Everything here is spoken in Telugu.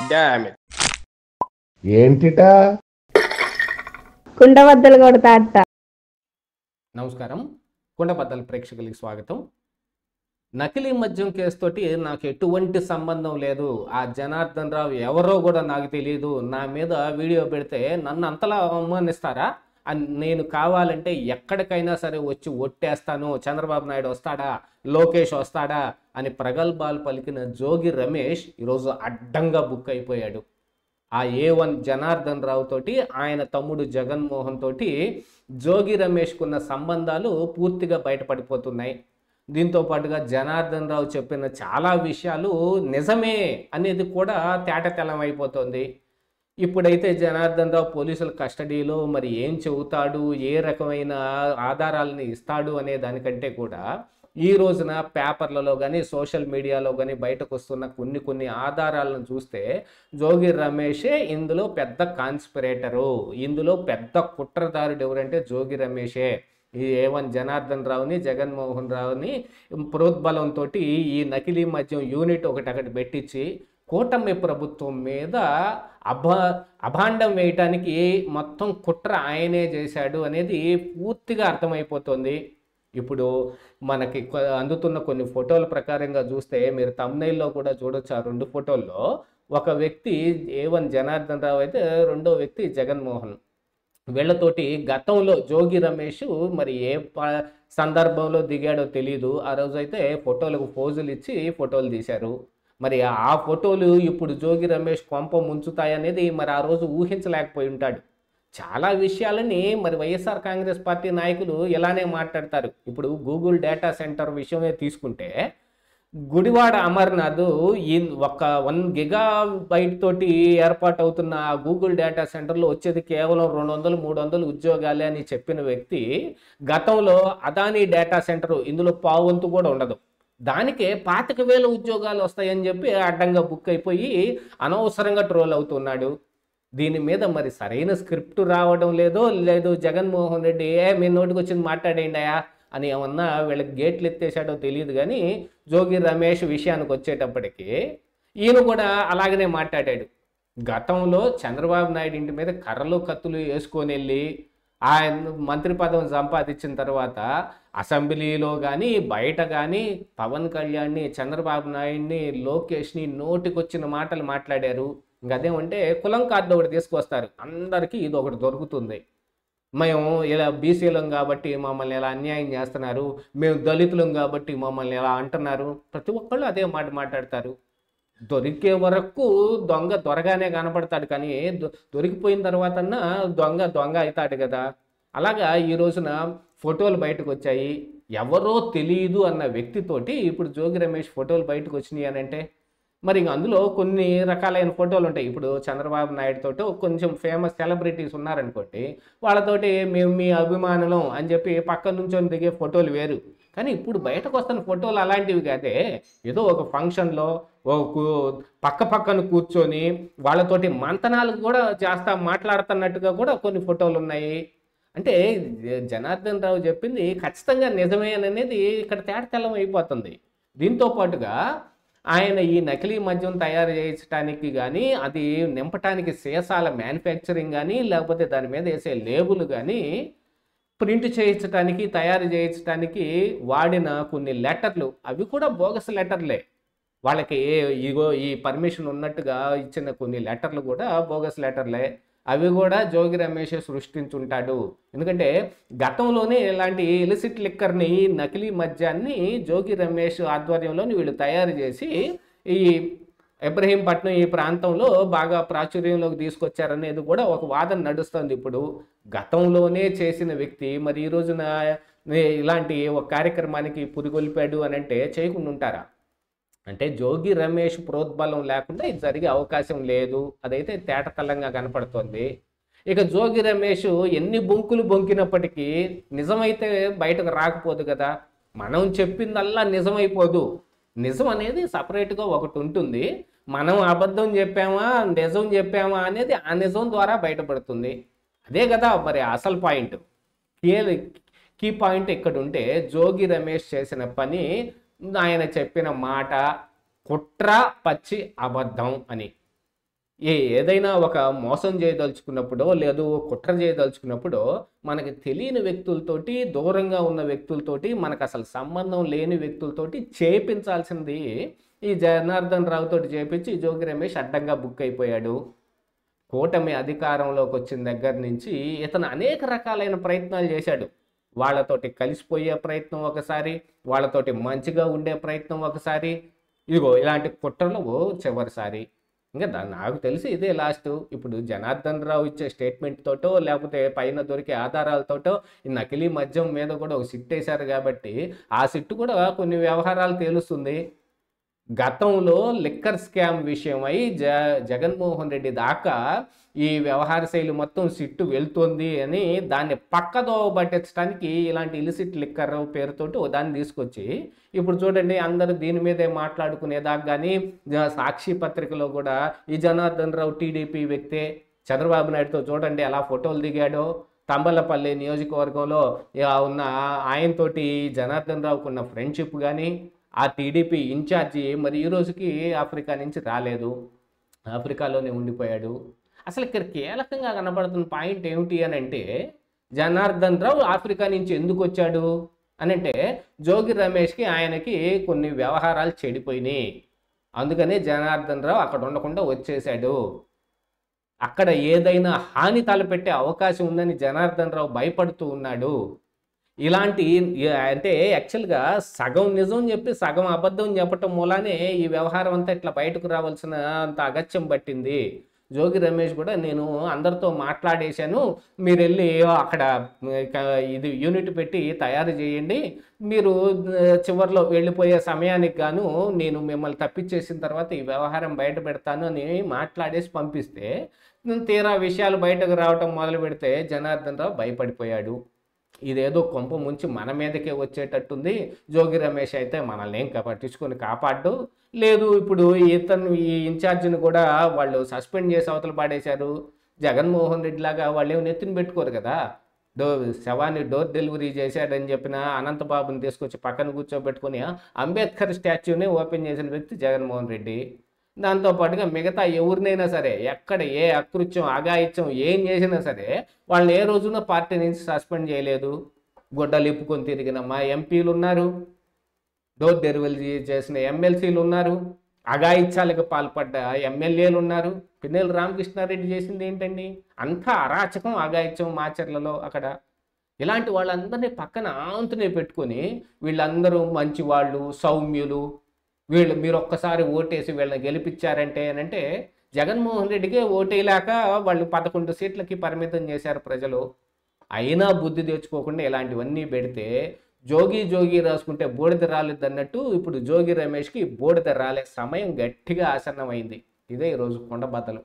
Damn it. ఏంటిటా కుండబద్దలు కొడతా అట్ట. నమస్కారం, కుండబద్దల ప్రేక్షకులకి స్వాగతం. నకిలీ మద్యం కేసు తోటి నాకు ఎటువంటి సంబంధం లేదు. ఆ జనార్దన్ రావు ఎవరో కూడా నాకు తెలియదు. నా మీద వీడియో పెడితే నన్ను అంతలా అవమానిస్తారా? నేను కావాలంటే ఎక్కడికైనా సరే వచ్చి ఒట్టేస్తాను. చంద్రబాబు నాయుడు వస్తాడా, లోకేష్ వస్తాడా అని ప్రగల్భాలు పలికిన జోగి రమేష్ ఈరోజు అడ్డంగా బుక్ అయిపోయాడు. ఆ A1 జనార్దన్ రావు తోటి ఆయన తమ్ముడు జగన్మోహన్ తోటి జోగి రమేష్కున్న సంబంధాలు పూర్తిగా బయటపడిపోతున్నాయి. దీంతో పాటుగా జనార్దన్ రావు చెప్పిన చాలా విషయాలు నిజమే అనేది కూడా తేటతెల్లం అయిపోతుంది. ఇప్పుడైతే జనార్దన్ రావు పోలీసుల కస్టడీలో మరి ఏం చెబుతాడు, ఏ రకమైన ఆధారాలను ఇస్తాడు అనే దానికంటే కూడా ఈ రోజున పేపర్లలో కానీ సోషల్ మీడియాలో కానీ బయటకు వస్తున్న కొన్ని ఆధారాలను చూస్తే జోగి రమేషే ఇందులో పెద్ద కాన్స్పిరేటరు, ఇందులో పెద్ద కుట్రదారుడు ఎవరంటే జోగి రమేషే. ఈ A1 జనార్దన్ రావుని, జగన్మోహన్ రావుని ప్రోద్బలంతో ఈ నకిలీ మద్యం యూనిట్ ఒకటి పెట్టించి కూటమి ప్రభుత్వం మీద అభాండం వేయటానికి మొత్తం కుట్ర ఆయనే చేశాడు అనేది పూర్తిగా అర్థమైపోతుంది. ఇప్పుడు మనకి అందుతున్న కొన్ని ఫోటోల ప్రకారంగా చూస్తే మీరు థంబ్నెయిల్లో కూడా చూడొచ్చు. ఆ 2 ఫోటోల్లో ఒక వ్యక్తి A1 జనార్దన్ రావు అయితే రెండో వ్యక్తి జగన్మోహన్. వీళ్ళతోటి గతంలో జోగి రమేష్ మరి ఏ సందర్భంలో దిగాడో తెలియదు. ఆ రోజైతే ఫోటోలకు పోజులు ఇచ్చి ఫోటోలు తీశారు. మరి ఆ ఫోటోలు ఇప్పుడు జోగి రమేష్ కొంప ముంచుతాయనేది మరి ఆ రోజు ఊహించలేకపోయి ఉంటాడు. చాలా విషయాలని మరి వైఎస్ఆర్ కాంగ్రెస్ పార్టీ నాయకులు ఇలానే మాట్లాడతారు. ఇప్పుడు గూగుల్ డేటా సెంటర్ విషయమే తీసుకుంటే గుడివాడ అమర్నాథ్ ఈ 1 గిగాబైట్ తోటి ఏర్పాటు అవుతున్న ఆ గూగుల్ డేటా సెంటర్లో వచ్చేది కేవలం 200-300 ఉద్యోగాలే అని చెప్పిన వ్యక్తి గతంలో అదానీ డేటా సెంటర్ ఇందులో పావంతు కూడా ఉండదు, దానికే 25,000 ఉద్యోగాలు వస్తాయని చెప్పి అడ్డంగా బుక్ అయిపోయి అనవసరంగా ట్రోల్ అవుతున్నాడు. దీని మీద మరి సరైన స్క్రిప్ట్ రావడం లేదు జగన్మోహన్ రెడ్డి మీ నోటికి వచ్చింది మాట్లాడేయండియా అని ఏమన్నా వీళ్ళకి గేట్లు ఎత్తేసాడో తెలియదు. కానీ జోగి రమేష్ విషయానికి వచ్చేటప్పటికి ఈయన కూడా అలాగనే మాట్లాడాడు. గతంలో చంద్రబాబు నాయుడు ఇంటి మీద కర్రలు కత్తులు వేసుకొని వెళ్ళి ఆయన మంత్రి పదవిని సంపాదించిన తర్వాత అసెంబ్లీలో కానీ బయట కానీ పవన్ కళ్యాణ్ని, చంద్రబాబు నాయుడిని, లోకేష్ని నోటికొచ్చిన మాటలు మాట్లాడారు. ఇంకదేమంటే కులం కార్డు ఒకటి తీసుకొస్తారు, అందరికీ ఇది ఒకటి దొరుకుతుంది. మేము ఇలా బీసీలం కాబట్టి మమ్మల్ని ఎలా అన్యాయం చేస్తున్నారు, మేము దళితులం కాబట్టి మమ్మల్ని ఎలా అంటున్నారు, ప్రతి ఒక్కళ్ళు అదే మాట మాట్లాడతారు. దొరికే వరకు దొరగానే కనపడతాడు, కానీ దొరికిపోయిన తర్వాత దొంగ అవుతాడు కదా. అలాగా ఈ రోజున ఫోటోలు బయటకు వచ్చాయి. ఎవరో తెలియదు అన్న వ్యక్తితోటి ఇప్పుడు జోగి రమేష్ ఫోటోలు బయటకు వచ్చినాయి అని అంటే మరి అందులో కొన్ని రకాలైన ఫోటోలు ఉంటాయి. ఇప్పుడు చంద్రబాబు నాయుడు తోటి కొంచెం ఫేమస్ సెలబ్రిటీస్ ఉన్నారనుకోండి, వాళ్ళతోటి మేము మీ అభిమానులం అని చెప్పి పక్క నుంచొని దిగే ఫోటోలు వేరు. కానీ ఇప్పుడు బయటకు వస్తున్న ఫోటోలు అలాంటివి కాదే. ఏదో ఒక ఫంక్షన్లో పక్కన కూర్చొని వాళ్ళతోటి మంతనాలు కూడా మాట్లాడుతున్నట్టుగా కూడా కొన్ని ఫోటోలు ఉన్నాయి. అంటే జనార్దన్ రావు చెప్పింది ఖచ్చితంగా నిజమే అనేది ఇక్కడ తేటతెల్లం అయిపోతుంది. దీంతో పాటుగా ఆయన ఈ నకిలీ మద్యం తయారు చేయించడానికి కానీ, అది నింపటానికి సీసాల మ్యానుఫ్యాక్చరింగ్ కానీ, లేకపోతే దాని మీద వేసే లేబుల్ కానీ ప్రింట్ చేయించడానికి, తయారు చేయించడానికి వాడిన కొన్ని లెటర్లు అవి కూడా బోగస్ లెటర్లే. వాళ్ళకి ఇగో ఈ పర్మిషన్ ఉన్నట్టుగా ఇచ్చిన కొన్ని లెటర్లు కూడా బోగస్ లెటర్లే. అవి కూడా జోగి రమేష్ సృష్టించుంటాడు. ఎందుకంటే గతంలోనే ఇలాంటి ఇలిసిట్ లిక్కర్ని, నకిలీ మద్యాన్ని జోగి రమేష్ ఆధ్వర్యంలోని వీళ్ళు తయారు చేసి ఈ ఇబ్రహీంపట్నం ఈ ప్రాంతంలో బాగా ప్రాచుర్యంలోకి తీసుకొచ్చారనేది కూడా ఒక వాదన నడుస్తుంది. ఇప్పుడు గతంలోనే చేసిన వ్యక్తి మరి ఈ రోజున ఇలాంటి ఒక కార్యక్రమానికి పురిగొల్పాడు అని అంటే చేయకుండా ఉంటారా? అంటే జోగి రమేష్ ప్రోద్బలం లేకుండా ఇది జరిగే అవకాశం లేదు, అదైతే తేటతెల్లంగా కనపడుతుంది. ఇక జోగి రమేష్ ఎన్ని బొంకులు బొంకినప్పటికీ నిజమైతే బయటకు రాకపోదు కదా. మనం చెప్పిందల్లా నిజమైపోదు. నిజం అనేది సపరేట్గా ఒకటి ఉంటుంది. మనం అబద్ధం చెప్పామా నిజం చెప్పామా అనేది ఆ నిజం ద్వారా బయటపడుతుంది. అదే కదా మరి అసలు పాయింట్. కీ పాయింట్ ఇక్కడ ఉంటే జోగి రమేష్ చేసిన పని, ఆయన చెప్పిన మాట కుట్ర పచ్చి అబద్ధం అని. ఏదైనా ఒక మోసం చేయదలుచుకున్నప్పుడో లేదు కుట్ర చేయదలుచుకున్నప్పుడో మనకి తెలియని వ్యక్తులతోటి, దూరంగా ఉన్న వ్యక్తులతోటి, మనకు అసలు సంబంధం లేని వ్యక్తులతోటి చేపించాల్సింది ఈ జనార్దన్ రావు తోటి చేపించి జోగి రమేష్ అడ్డంగా బుక్ అయిపోయాడు. కూటమి అధికారంలోకి వచ్చిన దగ్గర నుంచి ఇతను అనేక రకాలైన ప్రయత్నాలు చేశాడు. వాళ్ళతోటి కలిసిపోయే ప్రయత్నం ఒకసారి, వాళ్ళతోటి మంచిగా ఉండే ప్రయత్నం ఒకసారి, ఇదిగో ఇలాంటి కుట్రలు చివరిసారి. ఇంకా నాకు తెలిసి ఇదే లాస్ట్. ఇప్పుడు జనార్దన్ రావు ఇచ్చే స్టేట్మెంట్ తోటో లేకపోతే పైన దొరికే ఆధారాలతోటో ఈ నకిలీ మద్యం మీద కూడా ఒక సిట్ వేశారు కాబట్టి ఆ సిట్టు కూడా కొన్ని వ్యవహారాలు తేలుస్తుంది. గతంలో లిక్కర్ స్కామ్ విషయమై జగన్మోహన్ రెడ్డి దాకా ఈ వ్యవహార శైలి మొత్తం సిట్టు వెళ్తుంది అని దాన్ని పక్కదోవ పట్టించడానికి ఇలాంటి ఇలిసిట్ లిక్కర్ పేరుతోటి దాన్ని తీసుకొచ్చి ఇప్పుడు చూడండి అందరూ దీని మీదే మాట్లాడుకునేదాకా. కానీ సాక్షి పత్రికలో కూడా ఈ జనార్దన్ రావు టీడీపీ వ్యక్తే, చంద్రబాబు నాయుడుతో చూడండి ఎలా ఫోటోలు దిగాడో. తంబలపల్లి నియోజకవర్గంలో ఉన్న ఆయనతోటి జనార్దన్ రావుకు ఉన్న ఫ్రెండ్షిప్ కానీ, ఆ టీడీపీ ఇన్ఛార్జి మరి ఈ రోజుకి ఆఫ్రికా నుంచి రాలేదు, ఆఫ్రికాలోనే ఉండిపోయాడు. అసలు ఇక్కడ కీలకంగా కనబడుతున్న పాయింట్ ఏమిటి అని అంటే, జనార్దన్ రావు ఆఫ్రికా నుంచి ఎందుకు వచ్చాడు అని అంటే జోగి రమేష్కి ఆయనకి కొన్ని వ్యవహారాలు చెడిపోయినాయి, అందుకనే జనార్దన్ రావు అక్కడ ఉండకుండా వచ్చేసాడు. అక్కడ ఏదైనా హాని తలపెట్టే అవకాశం ఉందని జనార్దన్ రావు భయపడుతూ ఉన్నాడు. ఇలాంటి అంటే యాక్చువల్గా సగం నిజం చెప్పి సగం అబద్ధం చెప్పటం మూలానే ఈ వ్యవహారం అంతా ఇట్లా బయటకు రావాల్సిన అంత అగత్యం పట్టింది. జోగి రమేష్ కూడా నేను అందరితో మాట్లాడేశాను, మీరు వెళ్ళి అక్కడ ఇది యూనిట్ పెట్టి తయారు చేయండి, మీరు చివరిలో వెళ్ళిపోయే సమయానికి గాను నేను మిమ్మల్ని తప్పించేసిన తర్వాత ఈ వ్యవహారం బయట పెడతాను అని మాట్లాడేసి పంపిస్తే తీరా విషయాలు బయటకు రావటం మొదలు పెడితే జనార్దన్ రావు భయపడిపోయాడు. ఇదేదో కొంప ముంచి మన మీదకే వచ్చేటట్టుంది, జోగి రమేష్ అయితే మనల్ని ఏం పట్టించుకొని కాపాడు లేదు. ఇప్పుడు ఈ ఇన్ఛార్జిని కూడా వాళ్ళు సస్పెండ్ చేసి అవతల పాడేశారు. జగన్మోహన్ రెడ్డి లాగా వాళ్ళు ఏమి నెత్తిని పెట్టుకోరు కదా. శవాన్ని డోర్ డెలివరీ చేశాడని చెప్పిన అనంతబాబుని తీసుకొచ్చి పక్కన కూర్చోబెట్టుకుని అంబేద్కర్ స్టాచ్యూని ఓపెన్ చేసిన వ్యక్తి జగన్మోహన్ రెడ్డి. దాంతోపాటుగా మిగతా ఎవరినైనా సరే ఎక్కడ ఏ అకృత్యం అఘాయిత్యం ఏం చేసినా సరే వాళ్ళని ఏ రోజున పార్టీ నుంచి సస్పెండ్ చేయలేదు. గుడ్డలు ఇప్పుకొని తిరిగిన మా ఎంపీలు ఉన్నారు, డోర్ డెలివరీ చేసిన ఎమ్మెల్సీలు ఉన్నారు, అఘాయిత్యాలకు పాల్పడ్డ ఎమ్మెల్యేలు ఉన్నారు. పిన్నెల్లి రామకృష్ణారెడ్డి చేసింది ఏంటండి? అంతా అరాచకం అఘాయిత్యం మాచర్లలో. అక్కడ ఇలాంటి వాళ్ళందరినీ పక్కన ఆంతునే పెట్టుకొని వీళ్ళందరూ మంచి వాళ్ళు, సౌమ్యులు, మీరు ఒక్కసారి ఓటేసి వీళ్ళని గెలిపించారంటే అని అంటే జగన్మోహన్ రెడ్డికే ఓటేలాక వాళ్ళు 11 సీట్లకి పరిమితం చేశారు ప్రజలు. అయినా బుద్ధి తెచ్చుకోకుండా ఇలాంటివన్నీ పెడితే జోగి రాసుకుంటే బూడిద రాలేదు అన్నట్టు ఇప్పుడు జోగి రమేష్కి బూడిద రాలే సమయం గట్టిగా ఆసన్నమైంది. ఇదే ఈరోజు కొండబద్దలు.